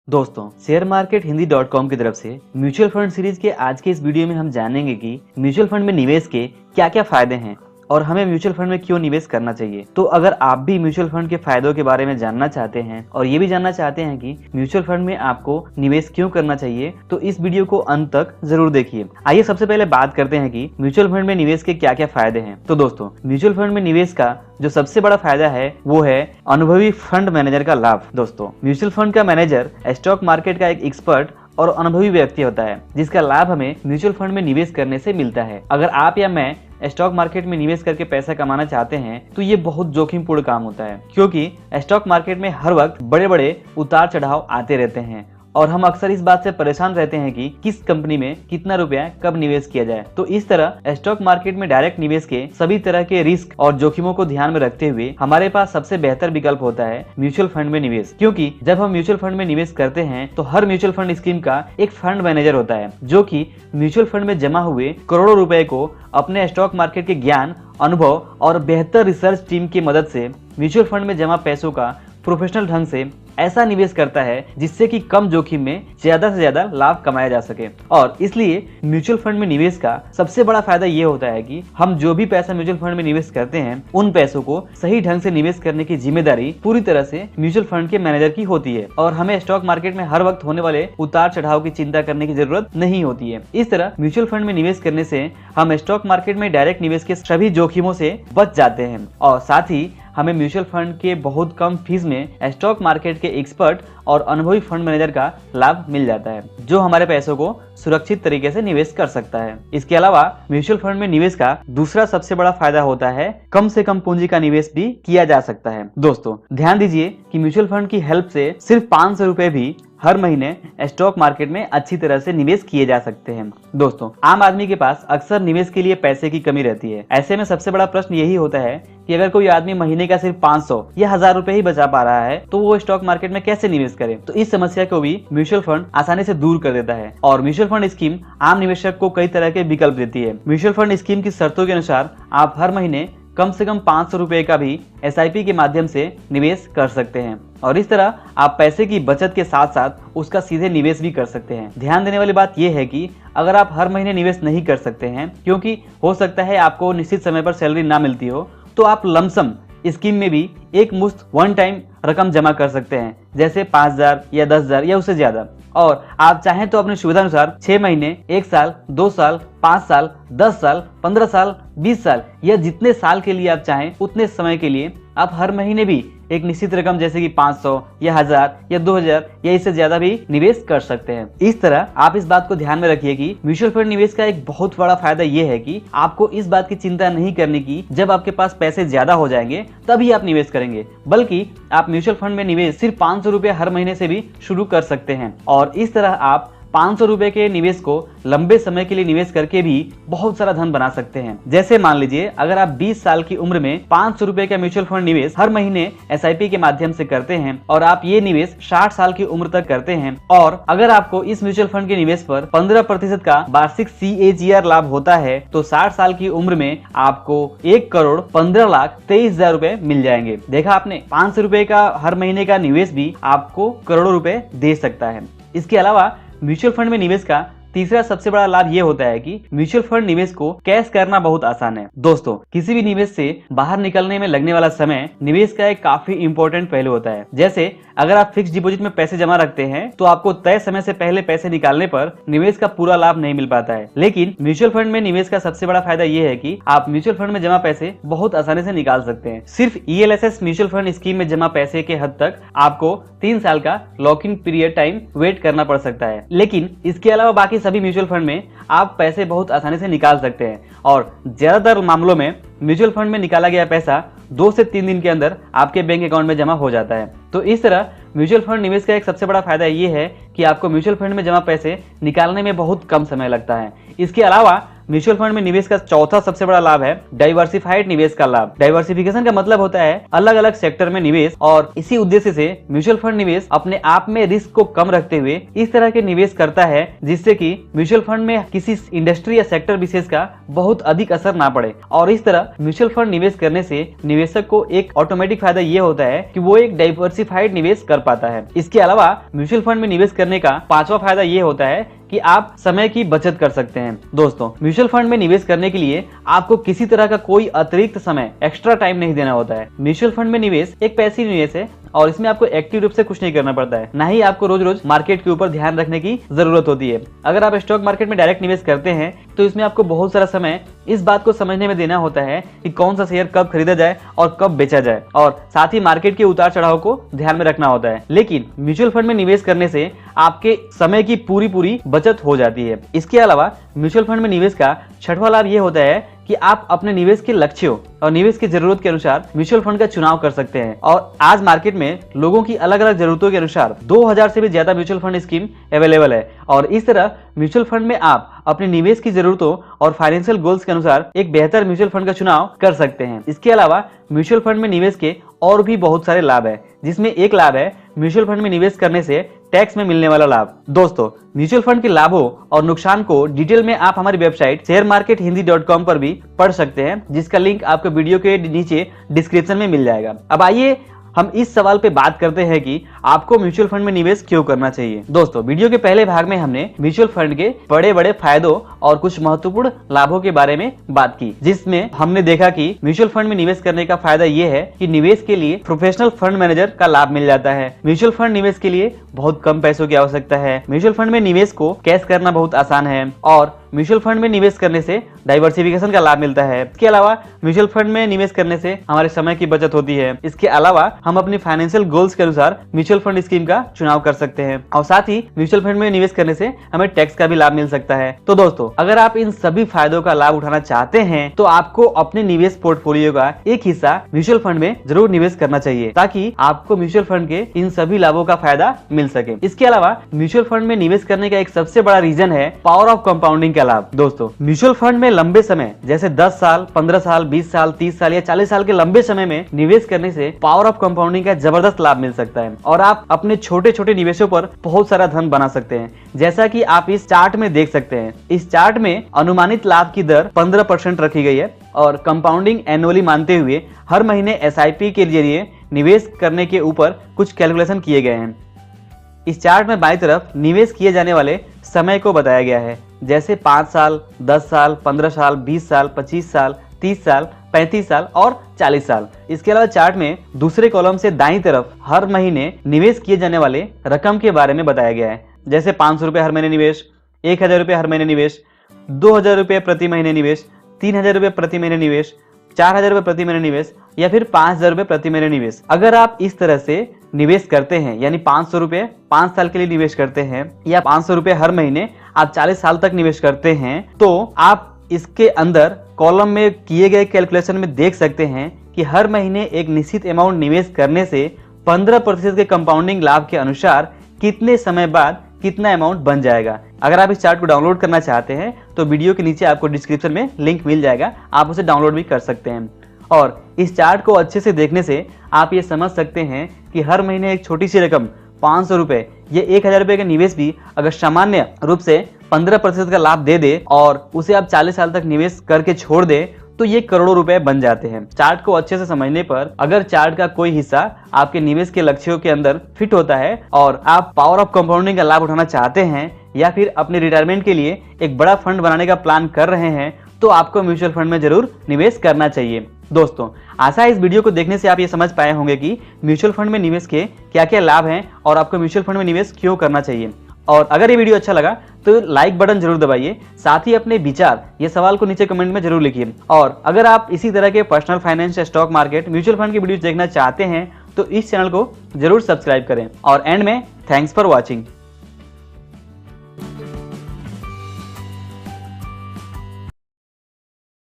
दोस्तों, share market Hindi .com की तरफ से म्यूचुअल फंड सीरीज के आज के इस वीडियो में हम जानेंगे कि म्यूचुअल फंड में निवेश के क्या क्या फायदे हैं और हमें म्यूचुअल फंड में क्यों निवेश करना चाहिए। तो अगर आप भी म्यूचुअल फंड के फायदों के बारे में जानना चाहते हैं और ये भी जानना चाहते हैं कि म्यूचुअल फंड में आपको निवेश क्यों करना चाहिए, तो इस वीडियो को अंत तक जरूर देखिए। आइए सबसे पहले बात करते हैं कि म्यूचुअल फंड में निवेश के क्या क्या फायदे हैं। तो दोस्तों, म्यूचुअल फंड में निवेश का जो सबसे बड़ा फायदा है वो है अनुभवी फंड मैनेजर का लाभ। दोस्तों, म्यूचुअल फंड का मैनेजर स्टॉक मार्केट का एक एक्सपर्ट और अनुभवी व्यक्ति होता है, जिसका लाभ हमें म्यूचुअल फंड में निवेश करने से मिलता है। अगर आप या मैं स्टॉक मार्केट में निवेश करके पैसा कमाना चाहते हैं तो ये बहुत जोखिमपूर्ण काम होता है, क्योंकि स्टॉक मार्केट में हर वक्त बड़े बड़े उतार चढ़ाव आते रहते हैं और हम अक्सर इस बात से परेशान रहते हैं कि किस कंपनी में कितना रुपया कब निवेश किया जाए। तो इस तरह स्टॉक मार्केट में डायरेक्ट निवेश के सभी तरह के रिस्क और जोखिमों को ध्यान में रखते हुए हमारे पास सबसे बेहतर विकल्प होता है म्यूचुअल फंड में निवेश। क्योंकि जब हम म्यूचुअल फंड में निवेश करते हैं तो हर म्यूचुअल फंड स्कीम का एक फंड मैनेजर होता है, जो कि म्यूचुअल फंड में जमा हुए करोड़ों रुपए को अपने स्टॉक मार्केट के ज्ञान, अनुभव और बेहतर रिसर्च टीम की मदद से म्यूचुअल फंड में जमा पैसों का प्रोफेशनल ढंग से ऐसा निवेश करता है जिससे कि कम जोखिम में ज्यादा से ज्यादा लाभ कमाया जा सके। और इसलिए म्यूचुअल फंड में निवेश का सबसे बड़ा फायदा ये होता है कि हम जो भी पैसा म्यूचुअल फंड में निवेश करते हैं उन पैसों को सही ढंग से निवेश करने की जिम्मेदारी पूरी तरह से म्यूचुअल फंड के मैनेजर की होती है और हमें स्टॉक मार्केट में हर वक्त होने वाले उतार चढ़ाव की चिंता करने की जरूरत नहीं होती है। इस तरह म्यूचुअल फंड में निवेश करने से हम स्टॉक मार्केट में डायरेक्ट निवेश के सभी जोखिमों से बच जाते हैं और साथ ही हमें म्यूचुअल फंड के बहुत कम फीस में स्टॉक मार्केट के एक्सपर्ट और अनुभवी फंड मैनेजर का लाभ मिल जाता है, जो हमारे पैसों को सुरक्षित तरीके से निवेश कर सकता है। इसके अलावा म्यूचुअल फंड में निवेश का दूसरा सबसे बड़ा फायदा होता है कम से कम पूंजी का निवेश भी किया जा सकता है। दोस्तों, ध्यान दीजिए कि म्यूचुअल फंड की हेल्प से सिर्फ 500 रुपए भी हर महीने स्टॉक मार्केट में अच्छी तरह से निवेश किए जा सकते हैं। दोस्तों, आम आदमी के पास अक्सर निवेश के लिए पैसे की कमी रहती है। ऐसे में सबसे बड़ा प्रश्न यही होता है कि अगर कोई आदमी महीने का सिर्फ 500 या 1000 रुपए ही बचा पा रहा है तो वो स्टॉक मार्केट में कैसे निवेश करे। तो इस समस्या को भी म्यूचुअल फंड आसानी से दूर कर देता है और म्यूचुअल फंड स्कीम आम निवेशक को कई तरह के विकल्प देती है। म्यूचुअल फंड स्कीम की शर्तों के अनुसार आप हर महीने कम से कम 500 रुपए का भी SIP के माध्यम से निवेश कर सकते हैं और इस तरह आप पैसे की बचत के साथ साथ उसका सीधे निवेश भी कर सकते हैं। ध्यान देने वाली बात यह है कि अगर आप हर महीने निवेश नहीं कर सकते हैं, क्योंकि हो सकता है आपको निश्चित समय पर सैलरी ना मिलती हो, तो आप लमसम स्कीम में भी एक मुश्त वन टाइम रकम जमा कर सकते हैं, जैसे 5000 या 10000 या उससे ज्यादा। और आप चाहें तो अपनी सुविधा अनुसार 6 महीने, 1 साल, 2 साल, 5 साल, 10 साल, 15 साल, 20 साल या जितने साल के लिए आप चाहें उतने समय के लिए आप हर महीने भी एक निश्चित रकम जैसे कि 500 या 1000 या 2000 या इससे ज्यादा भी निवेश कर सकते हैं। इस तरह आप इस बात को ध्यान में रखिए कि म्यूचुअल फंड निवेश का एक बहुत बड़ा फायदा ये है कि आपको इस बात की चिंता नहीं करने की जब आपके पास पैसे ज्यादा हो जाएंगे तभी आप निवेश करेंगे, बल्कि आप म्यूचुअल फंड में निवेश सिर्फ 500 रुपए हर महीने से भी शुरू कर सकते हैं और इस तरह आप 500 रुपए के निवेश को लंबे समय के लिए निवेश करके भी बहुत सारा धन बना सकते हैं। जैसे मान लीजिए अगर आप 20 साल की उम्र में 500 रुपए का म्यूचुअल फंड निवेश हर महीने SIP के माध्यम से करते हैं और आप ये निवेश 60 साल की उम्र तक करते हैं और अगर आपको इस म्यूचुअल फंड के निवेश पर 15% का वार्षिक CAGR लाभ होता है तो 60 साल की उम्र में आपको 1,15,23,000 रुपए मिल जाएंगे। देखा आपने, 500 रुपए का हर महीने का निवेश भी आपको करोड़ों रुपए दे सकता है। इसके अलावा म्यूचुअल फंड में निवेश का तीसरा सबसे बड़ा लाभ ये होता है कि म्यूचुअल फंड निवेश को कैश करना बहुत आसान है। दोस्तों, किसी भी निवेश से बाहर निकलने में लगने वाला समय निवेश का एक काफी इंपॉर्टेंट पहलू होता है। जैसे अगर आप फिक्स डिपॉजिट में पैसे जमा रखते हैं तो आपको तय समय से पहले पैसे निकालने पर निवेश का पूरा लाभ नहीं मिल पाता है, लेकिन म्यूचुअल फंड में निवेश का सबसे बड़ा फायदा ये है कि आप म्यूचुअल फंड में जमा पैसे बहुत आसानी से निकाल सकते हैं। सिर्फ ELSS म्यूचुअल फंड स्कीम में जमा पैसे के हद तक आपको 3 साल का lock in period time wait करना पड़ सकता है, लेकिन इसके अलावा बाकी सभी म्यूचुअल फंड में आप पैसे बहुत आसानी से निकाल सकते हैं और ज्यादातर मामलों में म्यूचुअल फंड में निकाला गया पैसा 2 से 3 दिन के अंदर आपके बैंक अकाउंट में जमा हो जाता है। तो इस तरह म्यूचुअल फंड निवेश का एक सबसे बड़ा फायदा ये है कि आपको म्यूचुअल फंड में जमा पैसे निकालने में बहुत कम समय लगता है। इसके अलावा म्यूचुअल फंड में निवेश का चौथा सबसे बड़ा लाभ है डाइवर्सिफाइड निवेश का लाभ। डाइवर्सिफिकेशन का मतलब होता है अलग अलग सेक्टर में निवेश, और इसी उद्देश्य से म्यूचुअल फंड निवेश अपने आप में रिस्क को कम रखते हुए इस तरह के निवेश करता है जिससे कि म्यूचुअल फंड में किसी इंडस्ट्री या सेक्टर विशेष का बहुत अधिक असर ना पड़े। और इस तरह म्यूचुअल फंड निवेश करने से निवेशक को एक ऑटोमेटिक फायदा ये होता है कि वो एक डाइवर्सिफाइड निवेश कर पाता है। इसके अलावा म्यूचुअल फंड में निवेश करने का पांचवा फायदा ये होता है कि आप समय की बचत कर सकते हैं। दोस्तों, म्यूचुअल फंड में निवेश करने के लिए आपको किसी तरह का कोई अतिरिक्त समय, एक्स्ट्रा टाइम नहीं देना होता है। म्यूचुअल फंड में निवेश एक पैसिव निवेश है और इसमें आपको एक्टिव रूप से कुछ नहीं करना पड़ता है, ना ही आपको रोज रोज मार्केट के ऊपर ध्यान रखने की जरूरत होती है। अगर आप स्टॉक मार्केट में डायरेक्ट निवेश करते हैं तो इसमें आपको बहुत सारा समय इस बात को समझने में देना होता है कि कौन सा शेयर कब खरीदा जाए और कब बेचा जाए, और साथ ही मार्केट के उतार चढ़ाव को ध्यान में रखना होता है। लेकिन म्यूचुअल फंड में निवेश करने से आपके समय की पूरी बचत हो जाती है। इसके अलावा म्यूचुअल फंड में निवेश का छठवां लाभ ये होता है कि आप अपने निवेश के लक्ष्यों और निवेश की जरूरत के अनुसार म्यूचुअल फंड का चुनाव कर सकते हैं। और आज मार्केट में लोगों की अलग अलग जरूरतों के अनुसार 2000 से भी ज्यादा म्यूचुअल फंड स्कीम अवेलेबल है, और इस तरह म्यूचुअल फंड में आप अपने निवेश की जरूरतों और फाइनेंशियल गोल्स के अनुसार एक बेहतर म्यूचुअल फंड का चुनाव कर सकते हैं। इसके अलावा म्यूचुअल फंड में निवेश के और भी बहुत सारे लाभ है, जिसमें एक लाभ है म्यूचुअल फंड में निवेश करने से टैक्स में मिलने वाला लाभ। दोस्तों, म्यूचुअल फंड के लाभों और नुकसान को डिटेल में आप हमारी वेबसाइट sharemarkethindi.com पर भी पढ़ सकते हैं, जिसका लिंक आपको वीडियो के नीचे डिस्क्रिप्शन में मिल जाएगा। अब आइए हम इस सवाल पे बात करते हैं कि आपको म्यूचुअल फंड में निवेश क्यों करना चाहिए। दोस्तों, वीडियो के पहले भाग में हमने म्यूचुअल फंड के बड़े बड़े फायदों और कुछ महत्वपूर्ण लाभों के बारे में बात की, जिसमें हमने देखा कि म्यूचुअल फंड में निवेश करने का फायदा ये है कि निवेश के लिए प्रोफेशनल फंड मैनेजर का लाभ मिल जाता है। म्यूचुअल फंड निवेश के लिए बहुत कम पैसों की आवश्यकता है। म्यूचुअल फंड में निवेश को कैश करना बहुत आसान है, और म्यूचुअल फंड में निवेश करने से डाइवर्सिफिकेशन का लाभ मिलता है। इसके अलावा म्यूचुअल फंड में निवेश करने से हमारे समय की बचत होती है। इसके अलावा हम अपनी फाइनेंशियल गोल्स के अनुसार म्यूचुअल फंड स्कीम का चुनाव कर सकते हैं, और साथ ही म्यूचुअल फंड में निवेश करने से हमें टैक्स का भी लाभ मिल सकता है। तो दोस्तों, अगर आप इन सभी फायदों का लाभ उठाना चाहते हैं तो आपको अपने निवेश पोर्टफोलियो का एक हिस्सा म्यूचुअल फंड में जरूर निवेश करना चाहिए, ताकि आपको म्यूचुअल फंड के इन सभी लाभों का फायदा मिल सके। इसके अलावा म्यूचुअल फंड में निवेश करने का एक सबसे बड़ा रीजन है पावर ऑफ कंपाउंडिंग का लाभ। दोस्तों, म्यूचुअल फंड में लंबे समय जैसे 10 साल, 15 साल, 20 साल, 30 साल या 40 साल के लंबे समय में निवेश करने से पावर ऑफ कंपाउंडिंग का जबरदस्त लाभ मिल सकता है, और आप अपने छोटे छोटे निवेशों पर बहुत सारा धन बना सकते हैं। जैसा कि आप इस चार्ट में देख सकते हैं, इस चार्ट में अनुमानित लाभ की दर 15% रखी गई है, और कंपाउंडिंग एनुअली मानते हुए हर महीने SIP के जरिए निवेश करने के ऊपर कुछ कैलकुलेशन किए गए हैं। इस चार्ट में बाईं तरफ निवेश किए जाने वाले समय को बताया गया है, जैसे 5 साल, 10 साल, 15 साल, 20 साल, 25 साल, 30 साल, 35 साल और 40 साल। इसके अलावा चार्ट में दूसरे कॉलम से दाईं तरफ हर महीने निवेश किए जाने वाले रकम के बारे में बताया गया है, जैसे 500 रुपये हर महीने निवेश, 1000 रुपये हर महीने निवेश, 2000 रुपये प्रति महीने निवेश, 3000 रुपये प्रति महीने निवेश, 4000 रुपये प्रति महीने निवेश या फिर 5000 रुपये प्रति महीने निवेश। अगर आप इस तरह से निवेश करते हैं, यानी 500 रुपये 5 साल के लिए निवेश करते हैं, या 500 रुपये हर महीने आप 40 साल तक निवेश करते हैं, तो आप इसके अंदर कॉलम में किए गए कैलकुलेशन में देख सकते हैं कि हर महीने एक निश्चित अमाउंट निवेश करने से 15% के कंपाउंडिंग लाभ के अनुसार कितने समय बाद कितना अमाउंट बन जाएगा। अगर आप इस चार्ट को डाउनलोड करना चाहते हैं तो वीडियो के नीचे आपको डिस्क्रिप्शन में लिंक मिल जाएगा, आप उसे डाउनलोड भी कर सकते हैं। और इस चार्ट को अच्छे से देखने से आप ये समझ सकते हैं कि हर महीने एक छोटी सी रकम 500 रुपये या 1000 रुपये का निवेश भी अगर सामान्य रूप से 15% का लाभ दे दे और उसे आप 40 साल तक निवेश करके छोड़ दे तो ये करोड़ों रुपए बन जाते हैं। चार्ट को अच्छे से समझने पर अगर चार्ट का कोई हिस्सा आपके निवेश के लक्ष्यों के अंदर फिट होता है और आप पावर ऑफ कंपाउंडिंग का लाभ उठाना चाहते हैं या फिर अपने रिटायरमेंट के लिए एक बड़ा फंड बनाने का प्लान कर रहे हैं तो आपको म्यूचुअल फंड में जरूर निवेश करना चाहिए। दोस्तों, आशा है इस वीडियो को देखने से आप ये समझ पाए होंगे कि म्यूचुअल फंड में निवेश के क्या क्या लाभ हैं और आपको म्यूचुअल फंड में निवेश क्यों करना चाहिए। और अगर ये वीडियो अच्छा लगा तो लाइक बटन जरूर दबाइए, साथ ही अपने विचार ये सवाल को नीचे कमेंट में जरूर लिखिए। और अगर आप इसी तरह के personal finance, stock market, mutual fund की वीडियो देखना चाहते हैं तो इस चैनल को जरूर सब्सक्राइब करें। और एंड में थैंक्स फॉर वॉचिंग।